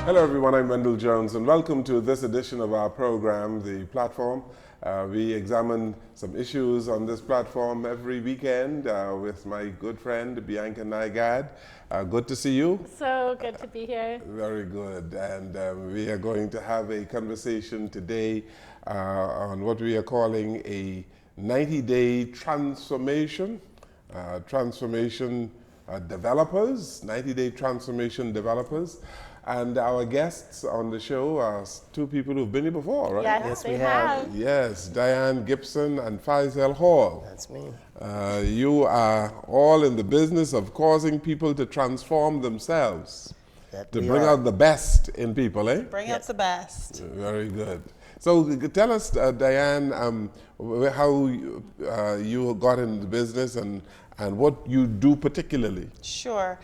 Hello everyone, I'm Wendell Jones and welcome to this edition of our program, The Platform. We examine some issues on this platform every weekend with my good friend Bianca Nygad. Good to see you. So good to be here. Very good. And we are going to have a conversation today on what we are calling a 90-day transformation. Developers, 90-day transformation developers. And our guests on the show are two people who've been here before, right? Yes, we have. Yes, Diane Gibson and Faisal Hall. That's me. You are all in the business of causing people to transform themselves, to bring out the best in people, eh? Bring out the best. Very good. So tell us, Diane, how you got into the business and what you do particularly. Sure.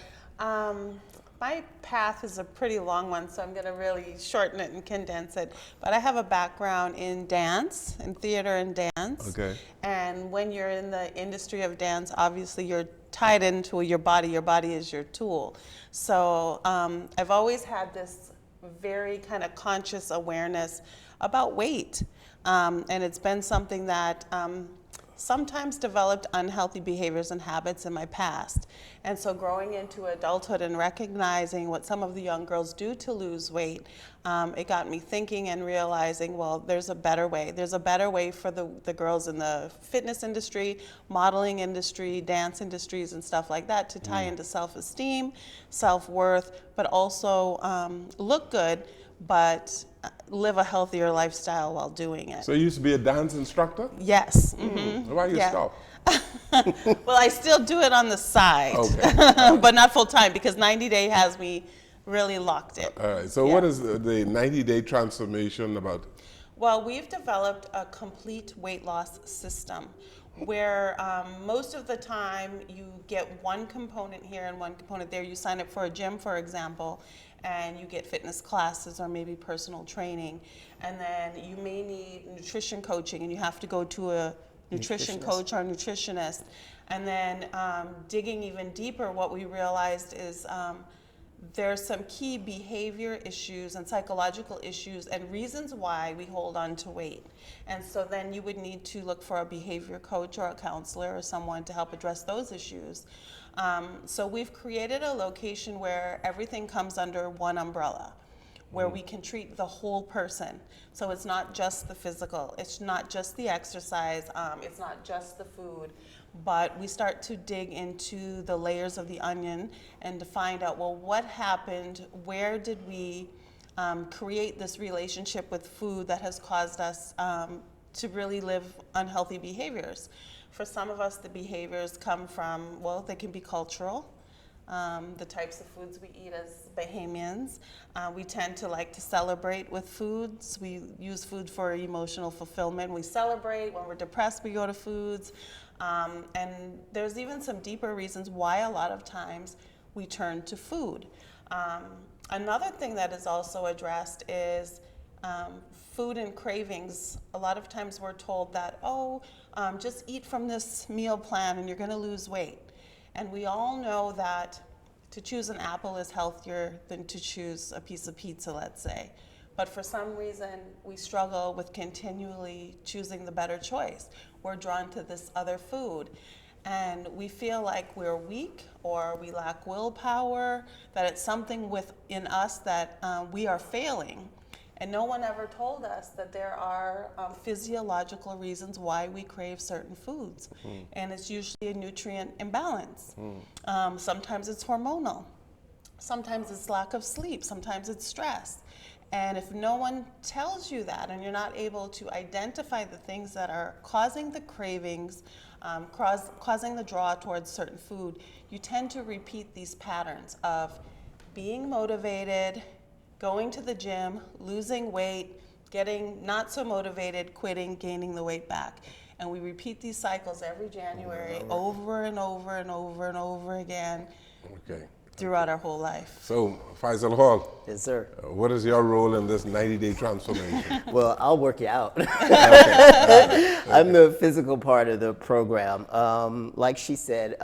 My path is a pretty long one, so I'm going to really shorten it and condense it. But I have a background in dance, in theater and dance. Okay. And when you're in the industry of dance, obviously you're tied into your body. Your body is your tool. So I've always had this very kind of conscious awareness about weight. And it's been something that sometimes developed unhealthy behaviors and habits in my past. And so growing into adulthood and recognizing what some of the young girls do to lose weight, it got me thinking and realizing, well, there's a better way. There's a better way for the girls in the fitness industry, modeling industry, dance industries and stuff like that to tie into self-esteem, self-worth, but also look good, but live a healthier lifestyle while doing it. So you used to be a dance instructor? Yes. Mm-hmm. Why you stop? Well, I still do it on the side, okay. but not full time because 90 Day has me really locked in. All right. So what is the 90-day transformation about? Well, we've developed a complete weight loss system where most of the time you get one component here and one component there. You sign up for a gym, for example, and you get fitness classes or maybe personal training. And then you may need nutrition coaching and you have to go to a nutrition coach or nutritionist. And then digging even deeper, what we realized is there's some key behavior issues and psychological issues and reasons why we hold on to weight. And so then you would need to look for a behavior coach or a counselor or someone to help address those issues. So we've created a location where everything comes under one umbrella, where we can treat the whole person. So it's not just the physical, it's not just the exercise, it's not just the food, but we start to dig into the layers of the onion and to find out, well, what happened? Where did we create this relationship with food that has caused us to really live unhealthy behaviors? For some of us, the behaviors come from, well, they can be cultural. The types of foods we eat as Bahamians. We tend to like to celebrate with foods. We use food for emotional fulfillment. We celebrate. When we're depressed, we go to foods. And there's even some deeper reasons why a lot of times we turn to food. Another thing that is also addressed is food and cravings. A lot of times we're told that, just eat from this meal plan and you're going to lose weight. And we all know that to choose an apple is healthier than to choose a piece of pizza, let's say. But for some reason, we struggle with continually choosing the better choice. We're drawn to this other food. And we feel like we're weak or we lack willpower, that it's something within us that we are failing. And no one ever told us that there are physiological reasons why we crave certain foods. And it's usually a nutrient imbalance. Sometimes it's hormonal. Sometimes it's lack of sleep. Sometimes it's stress. And if no one tells you that and you're not able to identify the things that are causing the cravings, causing the draw towards certain food, you tend to repeat these patterns of being motivated, going to the gym, losing weight, getting not so motivated, quitting, gaining the weight back. And we repeat these cycles every January over and over and over and over again throughout our whole life. So, Faisal Hall. Yes, sir. What is your role in this 90-day transformation? Well, I'll work you out. I'm the physical part of the program. Like she said,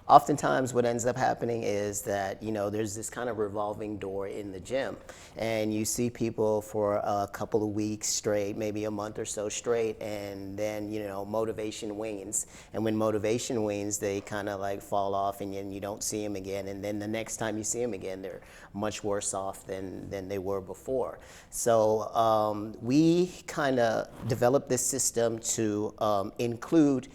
oftentimes what ends up happening is that, there's this kind of revolving door in the gym, and you see people for a couple of weeks straight, maybe a month or so straight, and then, motivation wanes. And when motivation wanes, they kind of like fall off, and you don't see them again. And then the next time you see them again, they're much worse off than they were before. So we kind of developed this system to include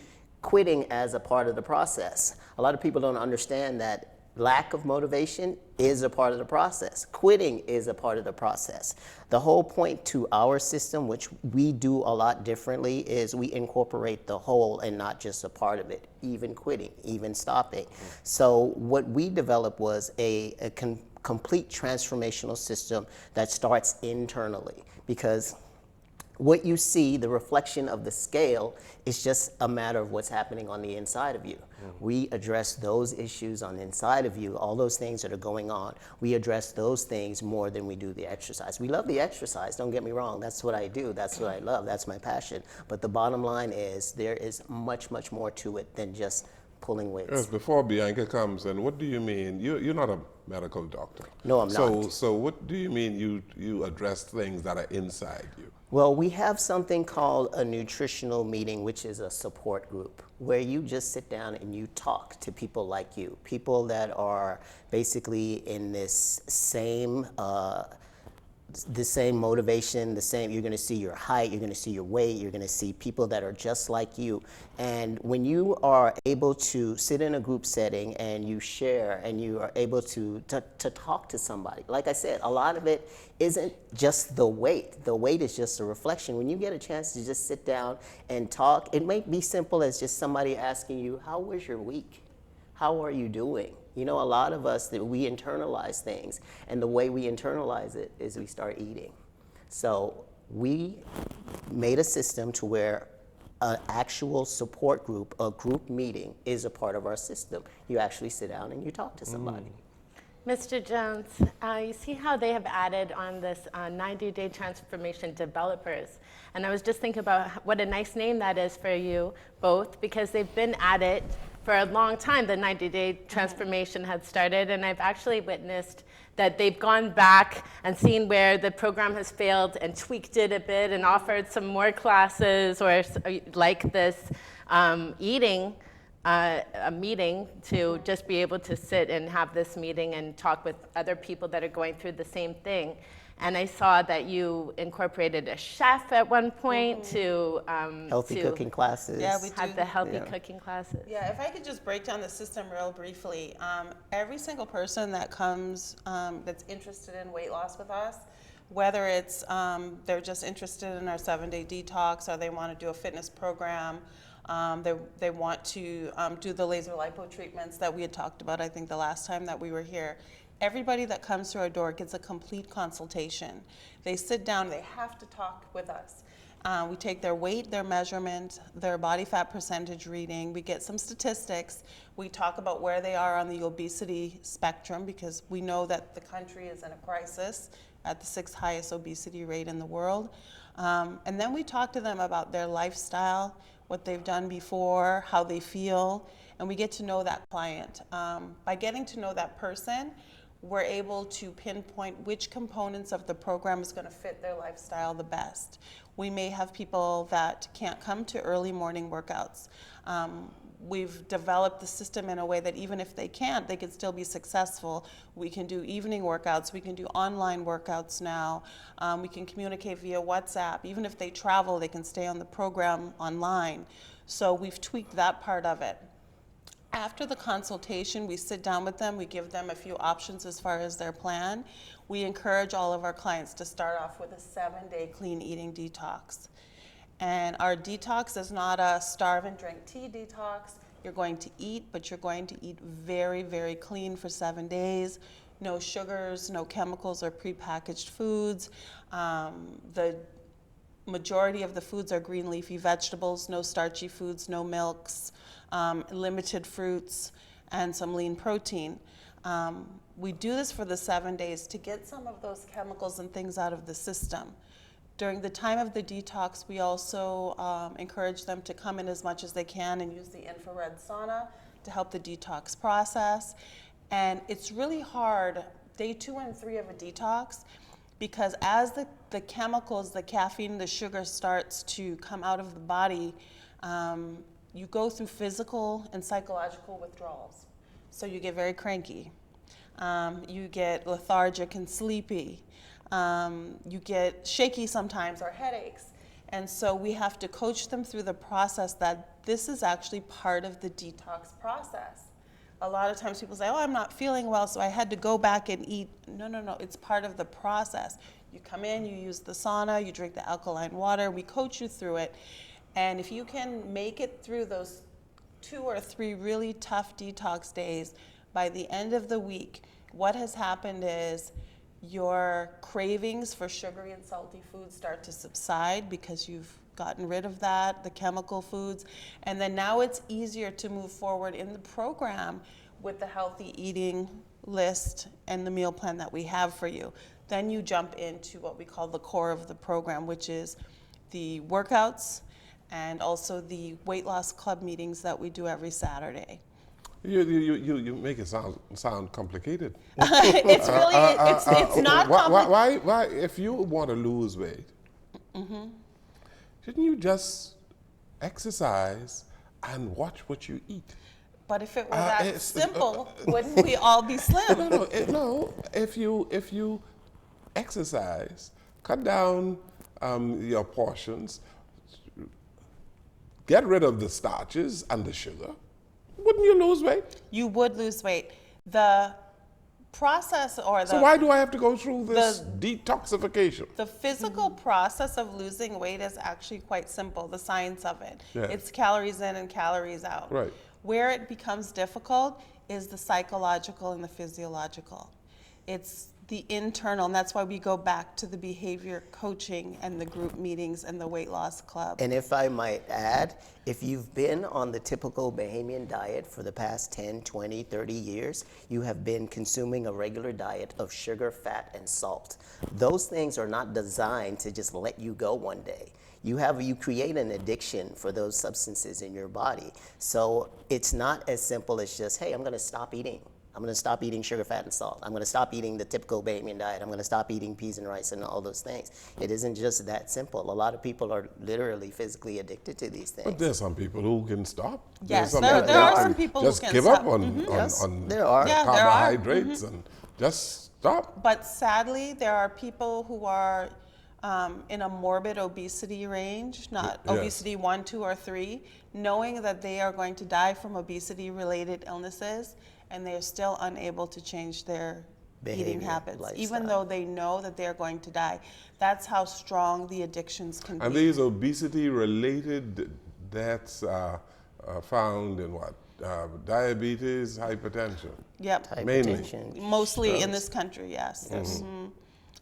quitting as a part of the process. A lot of people don't understand that lack of motivation is a part of the process. Quitting is a part of the process. The whole point to our system, which we do a lot differently, is we incorporate the whole and not just a part of it, even quitting, even stopping. So what we developed was a complete transformational system that starts internally, because what you see, the reflection of the scale, is just a matter of what's happening on the inside of you. We address those issues on the inside of you, all those things that are going on. We address those things more than we do the exercise. We love the exercise, don't get me wrong. That's what I do, that's what I love, that's my passion. But the bottom line is there is much, much more to it than just pulling weights. Yes, before Bianca comes in, what do you mean? You're not a medical doctor. No, I'm not. So what do you mean you address things that are inside you? Well, we have something called a nutritional meeting, which is a support group, where you just sit down and you talk to people like you, people that are basically in this same the same motivation, you're going to see your height, you're going to see your weight, you're going to see people that are just like you. And when you are able to sit in a group setting and you share and you are able to talk to somebody, like I said, a lot of it isn't just the weight. The weight is just a reflection. When you get a chance to just sit down and talk, it may be simple as just somebody asking you, how was your week? How are you doing? A lot of us, that we internalize things, and the way we internalize it is we start eating. So we made a system to where an actual support group, a group meeting, is a part of our system. You actually sit down and you talk to somebody. Mr. Jones, you see how they have added on this 90-day transformation developers. And I was just thinking about what a nice name that is for you both, because they've been at it for a long time. The 90-day transformation had started, and I've actually witnessed that they've gone back and seen where the program has failed and tweaked it a bit and offered some more classes, or like this eating a meeting, to just be able to sit and have this meeting and talk with other people that are going through the same thing. And I saw that you incorporated a chef at one point to healthy cooking classes. Yeah, we have do. the healthy cooking classes. Yeah, if I could just break down the system real briefly. Every single person that comes that's interested in weight loss with us, whether it's they're just interested in our 7-day detox, or they want to do a fitness program, they want to do the laser lipo treatments that we had talked about, I think, the last time that we were here. Everybody that comes through our door gets a complete consultation. They sit down, they have to talk with us. We take their weight, their measurement, their body fat percentage reading. We get some statistics. We talk about where they are on the obesity spectrum, because we know that the country is in a crisis at the 6th highest obesity rate in the world. And then we talk to them about their lifestyle, what they've done before, how they feel, and we get to know that client. By getting to know that person, we're able to pinpoint which components of the program is going to fit their lifestyle the best. We may have people that can't come to early morning workouts. We've developed the system in a way that even if they can't, they can still be successful. We can do evening workouts, we can do online workouts now, we can communicate via WhatsApp. Even if they travel, they can stay on the program online. So we've tweaked that part of it. After the consultation, we sit down with them, we give them a few options as far as their plan. We encourage all of our clients to start off with a 7-day clean eating detox. And our detox is not a starve and drink tea detox. You're going to eat, but you're going to eat very, very clean for 7 days. no sugars, no chemicals or prepackaged foods. The majority of the foods are green leafy vegetables, no starchy foods, no milks, limited fruits, and some lean protein. We do this for the 7 days to get some of those chemicals and things out of the system. During the time of the detox, we also encourage them to come in as much as they can and use the infrared sauna to help the detox process. And it's really hard, day 2 and 3 of a detox, because as the chemicals, the caffeine, the sugar starts to come out of the body, you go through physical and psychological withdrawals. So you get very cranky. You get lethargic and sleepy. You get shaky sometimes or headaches. And so we have to coach them through the process that this is actually part of the detox process. A lot of times people say, oh, I'm not feeling well, so I had to go back and eat. No, no, no, it's part of the process. You come in, you use the sauna, you drink the alkaline water, we coach you through it. And if you can make it through those 2 or 3 really tough detox days, by the end of the week, what has happened is your cravings for sugary and salty foods start to subside because you've gotten rid of that, the chemical foods, and then now it's easier to move forward in the program with the healthy eating list and the meal plan that we have for you. Then you jump into what we call the core of the program, which is the workouts and also the weight loss club meetings that we do every Saturday. You make it sound complicated. It's really, it's not complicated. Why, if you want to lose weight, shouldn't you just exercise and watch what you eat? But if it were that simple, wouldn't we all be slim? No. If you exercise, cut down your portions, get rid of the starches and the sugar, wouldn't you lose weight? You would lose weight. The process or the... So why do I have to go through this detoxification? The physical process of losing weight is actually quite simple, the science of it. Yeah. It's calories in and calories out. Right. Where it becomes difficult is the psychological and the physiological. It's the internal, and that's why we go back to the behavior coaching and the group meetings and the weight loss club. And if I might add, if you've been on the typical Bahamian diet for the past 10, 20, 30 years, you have been consuming a regular diet of sugar, fat, and salt. Those things are not designed to just let you go one day. You create an addiction for those substances in your body. So it's not as simple as just, hey, I'm going to stop eating. I'm going to stop eating sugar, fat, and salt. I'm going to stop eating the typical Bahamian diet. I'm going to stop eating peas and rice and all those things. It isn't just that simple. A lot of people are literally physically addicted to these things. But there's some people who can stop. Yes, there are some people who can just give stop. up on There are. Yeah, there are. carbohydrates and just stop. But sadly, there are people who are in a morbid obesity range, not Yes. obesity 1, 2, or 3, knowing that they are going to die from obesity-related illnesses, and they are still unable to change their eating Behavior, habits, even lifestyle. though they know that they're going to die. That's how strong the addictions can And be. these obesity-related deaths are found in what? Diabetes, hypertension. Yep, Mainly. Hypertension, mostly in strokes. this country, yes. Mhm.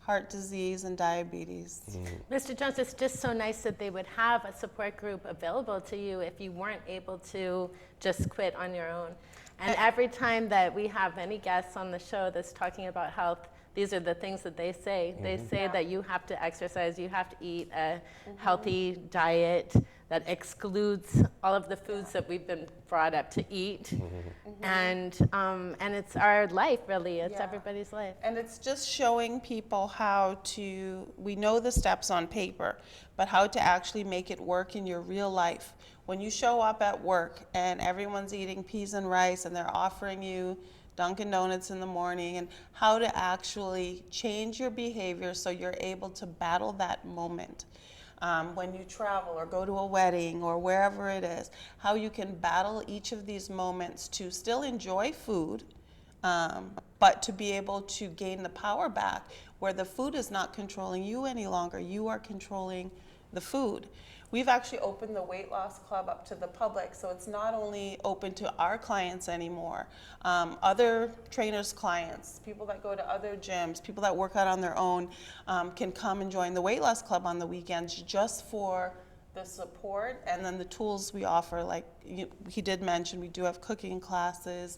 Heart disease and diabetes. Mr. Jones, it's just so nice that they would have a support group available to you if you weren't able to just quit on your own. And every time that we have any guests on the show that's talking about health, these are the things that they say. They say that you have to exercise, you have to eat a healthy diet that excludes all of the foods that we've been brought up to eat. And it's our life, really. It's Yeah. everybody's life. And it's just showing people how to, we know the steps on paper, but how to actually make it work in your real life. When you show up at work and everyone's eating peas and rice and they're offering you Dunkin' Donuts in the morning, and how to actually change your behavior so you're able to battle that moment. When you travel or go to a wedding or wherever it is, how you can battle each of these moments to still enjoy food, but to be able to gain the power back where the food is not controlling you any longer. You are controlling the food. We've actually opened the weight loss club up to the public, so it's not only open to our clients anymore. Other trainers' clients, people that go to other gyms, people that work out on their own can come and join the weight loss club on the weekends just for the support and then the tools we offer. Like he did mention, we do have cooking classes,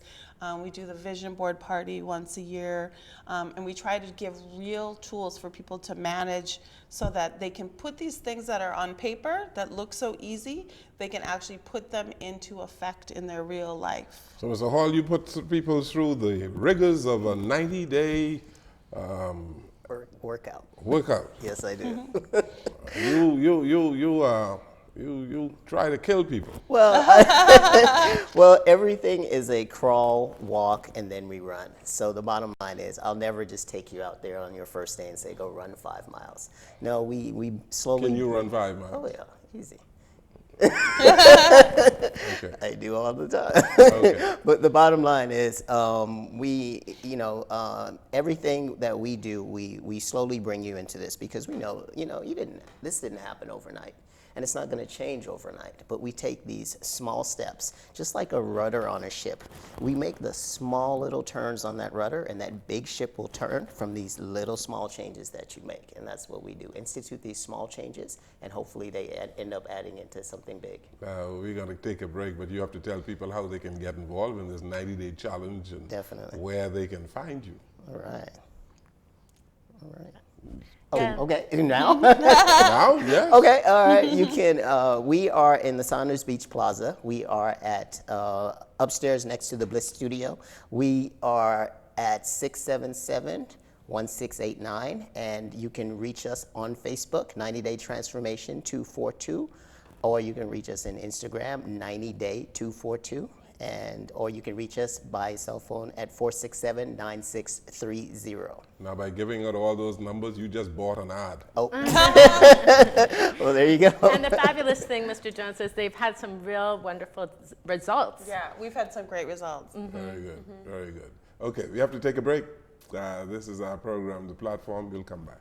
we do the vision board party once a year, and we try to give real tools for people to manage so that they can put these things that are on paper that look so easy, they can actually put them into effect in their real life. So, Mr. Hall, you put people through the rigors of a 90-day Workout. workout. Yes, I do. You try to kill people. Well, well, everything is a crawl, walk, and then we run. So the bottom line is, I'll never just take you out there on your first day and say, go run 5 miles. No, we slowly. Can you run 5 miles? Oh yeah, easy. Okay. I do all the time. Okay. But the bottom line is, everything that we do, we slowly bring you into this because we know, this didn't happen overnight. And it's not going to change overnight, but we take these small steps, just like a rudder on a ship. We make the small little turns on that rudder, and that big ship will turn from these little small changes that you make, and that's what we do. Institute these small changes, and hopefully they end up adding into something big. We're going to take a break, but you have to tell people how they can get involved in this 90-day challenge and Definitely. where they can find you. All right. Yeah. Oh, okay, now? Now, yes. Okay, all right. You can. We are in the Saunders Beach Plaza. We are at upstairs next to the Bliss Studio. We are at 677-1689, and you can reach us on Facebook, 90-Day Transformation 242, or you can reach us on Instagram, 90-Day 242. Or you can reach us by cell phone at 467-9630. Now, by giving out all those numbers, you just bought an ad. Oh, well, there you go. And the fabulous thing, Mr. Jones, is they've had some real wonderful results. Yeah, we've had some great results. Very good, very good. Okay, we have to take a break. This is our program, The Platform. We'll come back.